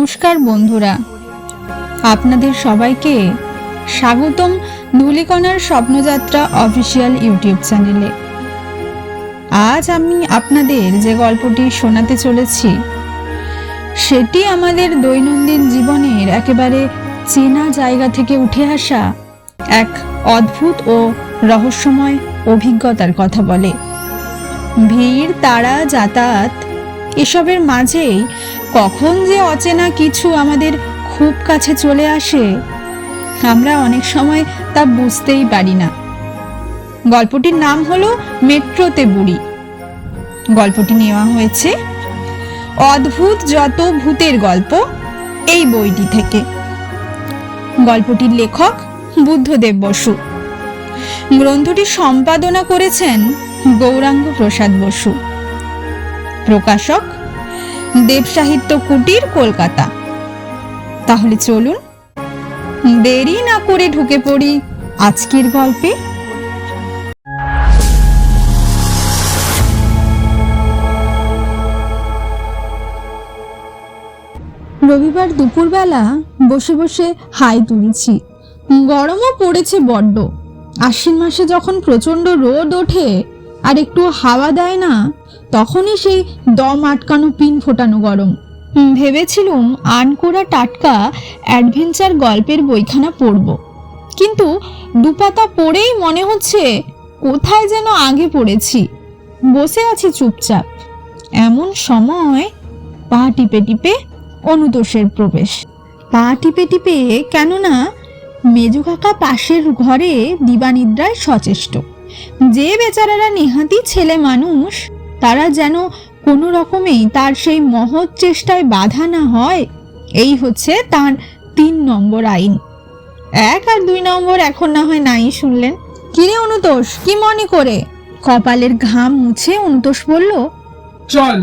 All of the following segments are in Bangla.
নমস্কার বন্ধুরা, আপনাদের সবাইকে স্বাগতম ধূলিকণার স্বপ্নযাত্রা অফিসিয়াল ইউটিউব চ্যানেলে। আজ আমি আপনাদের যে গল্পটি শোনাতে চলেছি সেটি আমাদের দৈনন্দিন জীবনের একেবারে চেনা জায়গা থেকে উঠে আসা এক অদ্ভুত ও রহস্যময় অভিজ্ঞতার কথা বলে। ভিড়, তাড়া, যাতায়াত এসবের মাঝেই কখন যে অচেনা কিছু আমাদের খুব কাছে চলে আসে আমরা অনেক সময় তা বুঝতেই পারি না। গল্পটির নাম হলো মেট্রোতে বুড়ি। গল্পটি নেওয়া হয়েছে অদ্ভুত যত ভূতের গল্প এই বইটি থেকে। গল্পটির লেখক বুদ্ধদেব বসু। গ্রন্থটি সম্পাদনা করেছেন গৌরাঙ্গ প্রসাদ বসু। প্রকাশক দেব সাহিত্য কুটির, কলকাতা। তাহলে চলুন দেরি না করে ঢুকে পড়ি আজকের গল্পে। রবিবার দুপুরবেলা বসে বসে হাই তুলছি। গরমও পড়েছে বড্ড। আশ্বিন মাসে যখন প্রচণ্ড রোদ ওঠে আর একটু হাওয়া দেয় না, তখনই সেই দম আটকানো পিন ফোটানো গরম। ভেবেছিলুম আনকোড়া টাটকা অ্যাডভেঞ্চার গল্পের বইখানা পড়ব, কিন্তু দুপাতা পড়েই মনে হচ্ছে কোথায় যেন আগে পড়েছি। বসে আছি চুপচাপ। এমন সময় পা টিপে টিপে অনুতোষের প্রবেশ। পা টিপে টিপে, কেননা মেজো কাকা পাশের ঘরে দিবানিদ্রায় সচেষ্ট। যে বেচারারা নেহাতি ছেলে মানুষ, তারা যেন কোনো রকমেই তার সেই মহৎ চেষ্টায় বাধা না হয়, এই হচ্ছে তার 3 নম্বর আইন। 1 আর 2 নম্বর এখন না হয় নাই শুনলেন। কিরে অনুতোষ, কি মনে করে? কপালের ঘাম মুছে অনুতোষ বলল, চল।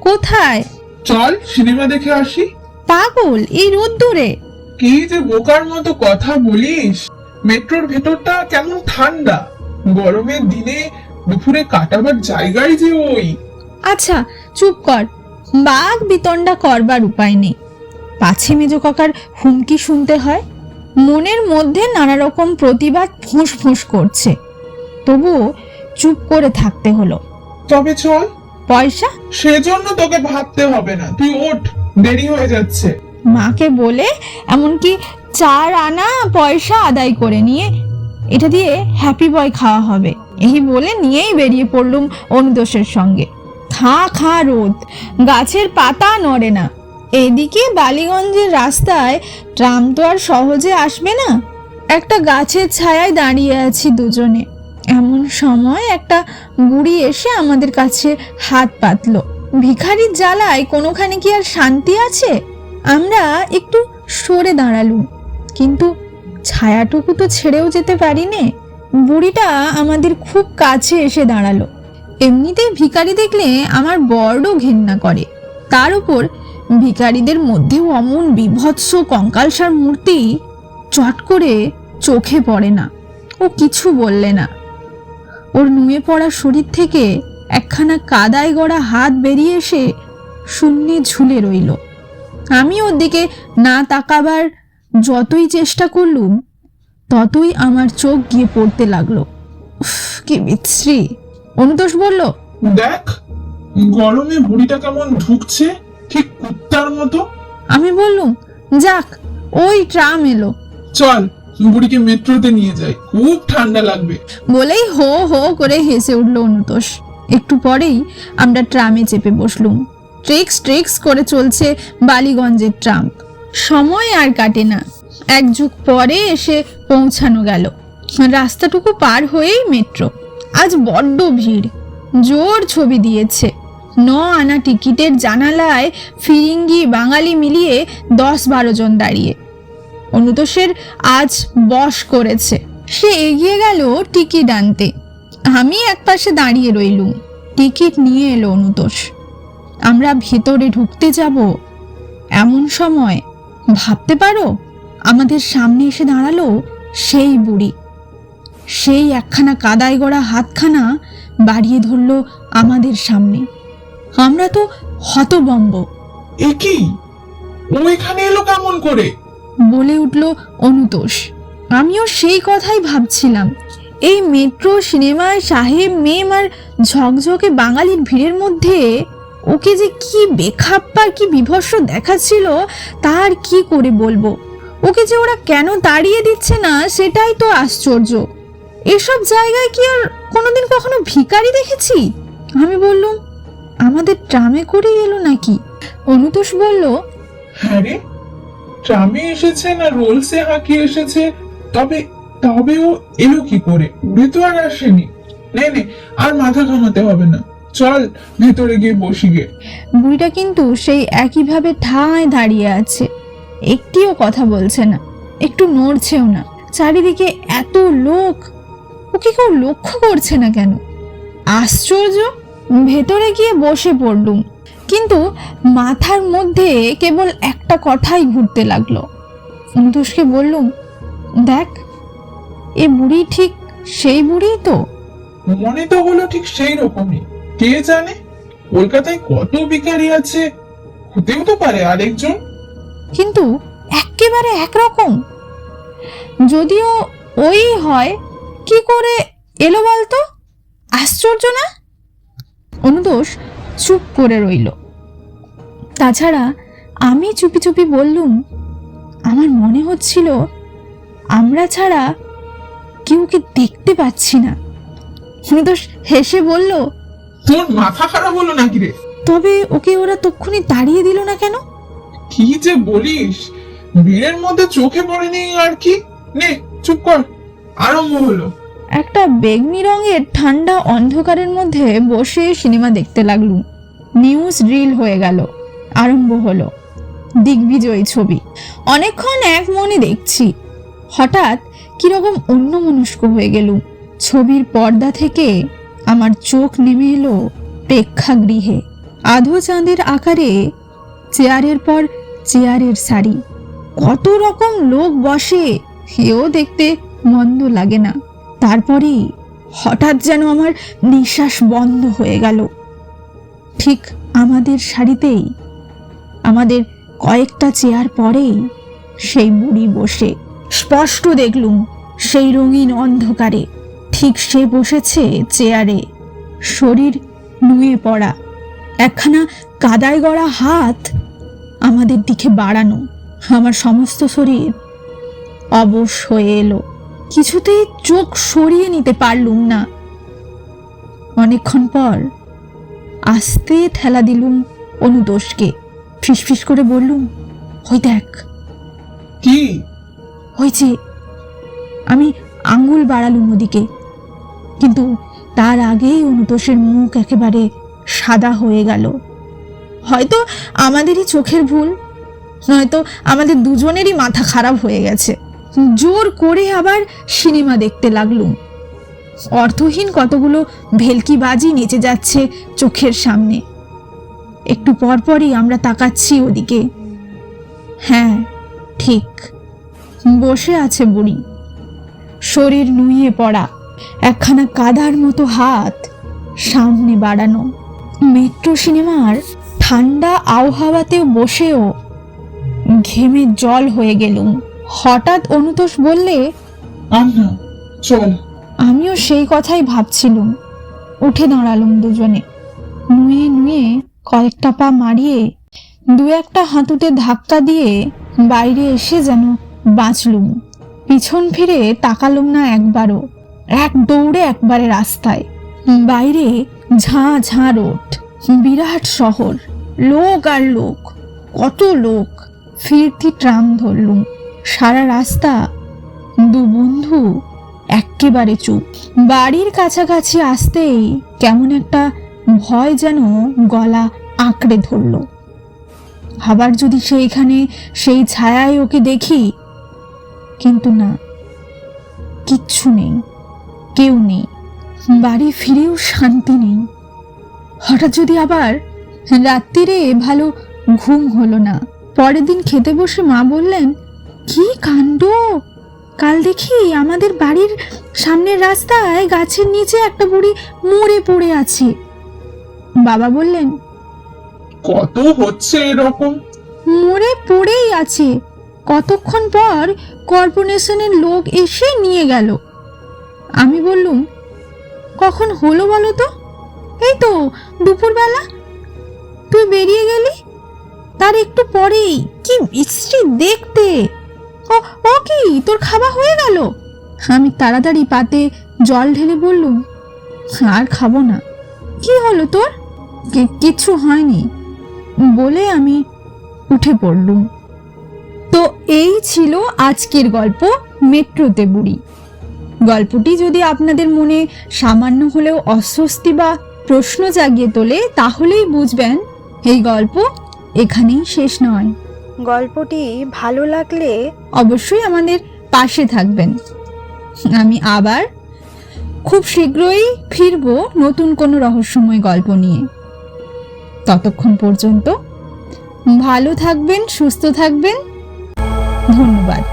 কোথায়? চল সিনেমা দেখে আসি। পাগল, এই রোদ্দুরে? কি যে বোকার মতো কথা বলিস। মেট্রোর ভেতরটা কেমন ঠান্ডা। গরমের দিনে দুপুরে কাটাবার জায়গায় যে ওই। আচ্ছা চুপ কর, বাঘ বিতণ্ডা করবার উপায় নেই। পাছে মেজো কাকার হুমকি শুনতে হয়। মনের মধ্যে নানা রকম প্রতিবাদ ফুঁস ফুঁস করছে, তবুও চুপ করে থাকতে হলো। তবে চল। পয়সা? সেজন্য তোকে ভাবতে হবে না, তুই ওঠ, দেরি হয়ে যাচ্ছে। মাকে বলে এমনকি 4 আনা পয়সা আদায় করে নিয়ে এটা দিয়ে হ্যাপি বয় খাওয়া হবে, এই বলে নিয়েই বেরিয়ে পড়লুম অনুতোষের সঙ্গে। খা খা রোদ, গাছের পাতা নড়ে না। এদিকে বালিগঞ্জের রাস্তায় ট্রাম তো আর সহজে আসবে না। একটা গাছের ছায়ায় দাঁড়িয়ে আছি দুজনে। এমন সময় একটা বুড়ি এসে আমাদের কাছে হাত পাতলো। ভিখারির জ্বালায় কোনোখানে কি আর শান্তি আছে? আমরা একটু সরে দাঁড়ালুম, কিন্তু ছায়াটুকু তো ছেড়েও যেতে পারি নে। বুড়িটা আমাদের খুব কাছে এসে দাঁড়ালো। এমনিতেই ভিখারি দেখলে আমার বড় ঘেন্না করে, তার উপর ভিখারিদের মধ্যেও অমন বিভৎস কঙ্কালসার মূর্তি চট করে চোখে পড়ে না। ও কিছু বললে না। ওর নুয়ে পড়া শরীর থেকে একখানা কাদায় গড়া হাত বেরিয়ে এসে শূন্যে ঝুলে রইল। আমি ওর দিকে না তাকাবার যতই চেষ্টা করলুম, ততই আমার চোখ গিয়ে পড়তে লাগলো। কি বিশ্রী! অনুতোষ বলল, দেখ গরমে বুড়িটা কেমন ঢুকছে, ঠিক কুত্তার মতো। আমি বললুম, যাক, ওই ট্রাম এলো, চল বুড়িকে মেট্রোতে নিয়ে যাই, খুব ঠান্ডা লাগবে। বলেই হো হো করে হেসে উঠল অনুতোষ। একটু পরেই আমরা ট্রামে চেপে বসলুম। ট্রেক্স ট্রেক্স করে চলছে বালিগঞ্জের ট্রাম। সময় আর কাটে না। 1 যুগ পরে এসে পৌঁছানো গেল। রাস্তাটুকু পার হয়েই মেট্রো। আজ বড্ড ভিড়। জোর ছবি দিয়েছে। 9 আনা টিকিটের জানালায় ফিরিঙ্গি বাঙালি মিলিয়ে 10-12 জন দাঁড়িয়ে। অনুতোষের আজ বশ করেছে। সে এগিয়ে গেল টিকিট আনতে। আমি একপাশে দাঁড়িয়ে রইলুম। টিকিট নিয়ে এলো অনুতোষ। আমরা ভেতরে ঢুকতে যাব, এমন সময় ভাবতে পারো আমাদের সামনে এসে দাঁড়ালো সেই বুড়ি। সেই একখানা কাদায় গড়া হাতখানা বাড়িয়ে ধরলো আমাদের সামনে। আমরা তো হতভম্ব। এ কি? ও এখানে এলো কেমন করে? বলে উঠল অনুতোষ। আমিও সেই কথাই ভাবছিলাম। এই মেট্রো সিনেমায় সাহেব মেম আর ঝকঝকে বাঙালির ভিড়ের মধ্যে ওকে যে কি বেখাপ্পা কি বিভৎস দেখাচ্ছিল তার কি করে বলবো। ওকে যে ওরা কেন তাড়িয়ে দিচ্ছে না সেটাই তো আশ্চর্য। এসব জায়গায় কি আর কোনোদিন কখনো ভিখারি দেখেছি? আমি বললুম, আমাদের ট্রামে করেই এলো নাকি? অনুতোষ বলল, হ্যাঁ রে, ট্রামে এসেছে না রোলসে হাঁকিয়ে এসেছে, তবে তবে ও এলো কি করে? উড়ে তো আর আসেনি। নে নে, আর মাথা ঘামাতে হবে না, চল ভেতরে গিয়ে বসি গে। বুড়িটা কিন্তু সেই একইভাবে ঠায় দাঁড়িয়ে আছে, একটিও কথা বলছে না, একটু নড়ছেও না। চারিদিকে এত লোক, ওকে কেউ লক্ষ্য করছে না কেন? আশ্চর্য। ভেতরে গিয়ে বসে পড়লুম, কিন্তু মাথার মধ্যে কেবল একটা কথাই ঘুরতে লাগলো। অনুতোষকে বললুম, দেখ, এ বুড়ি ঠিক সেই বুড়ি তো। মনে তো হলো ঠিক সেই রকমই। কে জানে, কলকাতায় কত ভিখারি আছে, হতেও তো পারে আরেকজন। কিন্তু একেবারে একরকম। যদিও ওই হয়, কি করে এলো বলতো? আশ্চর্য না? অনুতোষ চুপ করে রইল। তাছাড়া আমি চুপি চুপি বললুম, আমার মনে হচ্ছিল আমরা ছাড়া কেউ ওকে দেখতে পাচ্ছি না। অনুতোষ হেসে বলল, তোর মাথা খারাপ হলো নাকি রে? তবে ওকে ওরা তক্ষুনি তাড়িয়ে দিল না কেন? কি যে বলিস, ভিড়ের মধ্যে চোখে পড়েনি আর কি। নে চুপ কর, আরম্ভ হলো। একটা বেগনি রঙের ঠান্ডা অন্ধকারের মধ্যে বসে সিনেমা দেখতে লাগলুম। নিউজ রিল হয়ে গেল, আরম্ভ হলো দিগ্বিজয়ী ছবি। অনেকক্ষণ এক মনে দেখছি, হঠাৎ কিরকম অন্যমনস্ক হয়ে গেলুম। ছবির পর্দা থেকে আমার চোখ নেমে এলো প্রেক্ষাগৃহে। আধো চাঁদের আকারে চেয়ারের পর চেয়ারের সারি, কত রকম লোক বসে, এও দেখতে মন্দ লাগে না। তারপরেই হঠাৎ যেন আমার নিঃশ্বাস বন্ধ হয়ে গেল। ঠিক আমাদের সারিতেই, আমাদের কয়েকটা চেয়ার পরেই সেই বুড়ি বসে। স্পষ্ট দেখলুম সেই রঙিন অন্ধকারে ঠিক সে বসেছে চেয়ারে, শরীর নুয়ে পড়া, একখানা কাদায় গড়া হাত আমাদের দিকে বাড়ানো। আমার সমস্ত শরীর অবশ হয়ে এলো, কিছুতেই চোখ সরিয়ে নিতে পারলুম না। অনেকক্ষণ পর আস্তে ঠেলা দিলুম অনুতোষকে, ফিসফিস করে বললুম, ওই দেখ। কি? হয়েছে। আমি আঙ্গুল বাড়ালুম ওদিকে, কিন্তু তার আগেই অনুতোষের মুখ একেবারে সাদা হয়ে গেল। হয়তো আমাদেরই চোখের ভুল, নয়তো আমাদের দুজনেরই মাথা খারাপ হয়ে গেছে। জোর করে আবার সিনেমা দেখতে লাগলুম। অর্থহীন কতগুলো ভেলকিবাজি নেচে যাচ্ছে চোখের সামনে। একটু পরপরই আমরা তাকাচ্ছি ওদিকে। হ্যাঁ, ঠিক বসে আছে বুড়ি, শরীর নুয়ে পড়া, একখানা কাদার মতো হাত সামনে বাড়ানো। মেট্রো সিনেমার ঠান্ডা আবহাওয়াতেও বসেও ঘেমে জল হয়ে গেলুম। হঠাৎ অনুতোষ বললে, আন্না চল। আমিও সেই কথাই ভাবছিলুম। উঠে দাঁড়ালুম দুজনে, নুয়ে নুয়ে কয়েকটা পা মারিয়ে দু একটা হাঁটুতে ধাক্কা দিয়ে বাইরে এসে যেন বাঁচলুম। পিছন ফিরে তাকালুম না একবারও, এক দৌড়ে একবারে রাস্তায়। বাইরে ঝাঁ ঝাঁ রোড, বিরাট শহর, লোক আর লোক, কত লোক। ফিরতি ট্রাম ধরলুম। সারা রাস্তা দু বন্ধু এক্কেবারে চুপ। বাড়ির কাছাকাছি আসতেই কেমন একটা ভয় যেন গলা আঁকড়ে ধরল। আবার যদি সেইখানে সেই ছায়ায় ওকে দেখি, কিন্তু না, কিচ্ছু নেই, কেউ নেই। বাড়ি ফিরেও শান্তি নেই। হঠাৎ যদি আবার রাত্রিরে ভালো ঘুম হলো না। পরের দিন খেতে বসে মা বললেন, কি কাণ্ড, কাল দেখি আমাদের বাড়ির সামনের রাস্তায় গাছের নিচে একটা বুড়ি মরে পড়ে আছে। বাবা বললেন, কত হচ্ছে এরকম, মরে পড়েই আছে। কতক্ষণ পর কর্পোরেশনের লোক এসে নিয়ে গেল। আমি বললুম, কখন হলো বলো তো? এই তো দুপুরবেলা, তুই বেরিয়ে গেলি তার একটু পরেই। কি বিশ্রী দেখতে! ও ও কি, তোর খাওয়া হয়ে গেল? আমি তাড়াতাড়ি পাতে জল ঢেলে বললুম, আর খাবো না। কি হলো তোর? কিচ্ছু হয়নি বলে আমি উঠে পড়লুম। তো এই ছিল আজকের গল্প, মেট্রোতে বুড়ি। গল্পটি যদি আপনাদের মনে সামান্য হলেও অস্বস্তি বা প্রশ্ন জাগিয়ে তোলে, তাহলেই বুঝবেন এই গল্প এখানেই শেষ নয়। গল্পটি ভালো লাগলে অবশ্যই আমাদের পাশে থাকবেন। আমি আবার খুব শীঘ্রই ফিরবো নতুন কোনো রহস্যময় গল্প নিয়ে। ততক্ষণ পর্যন্ত ভালো থাকবেন, সুস্থ থাকবেন। ধন্যবাদ।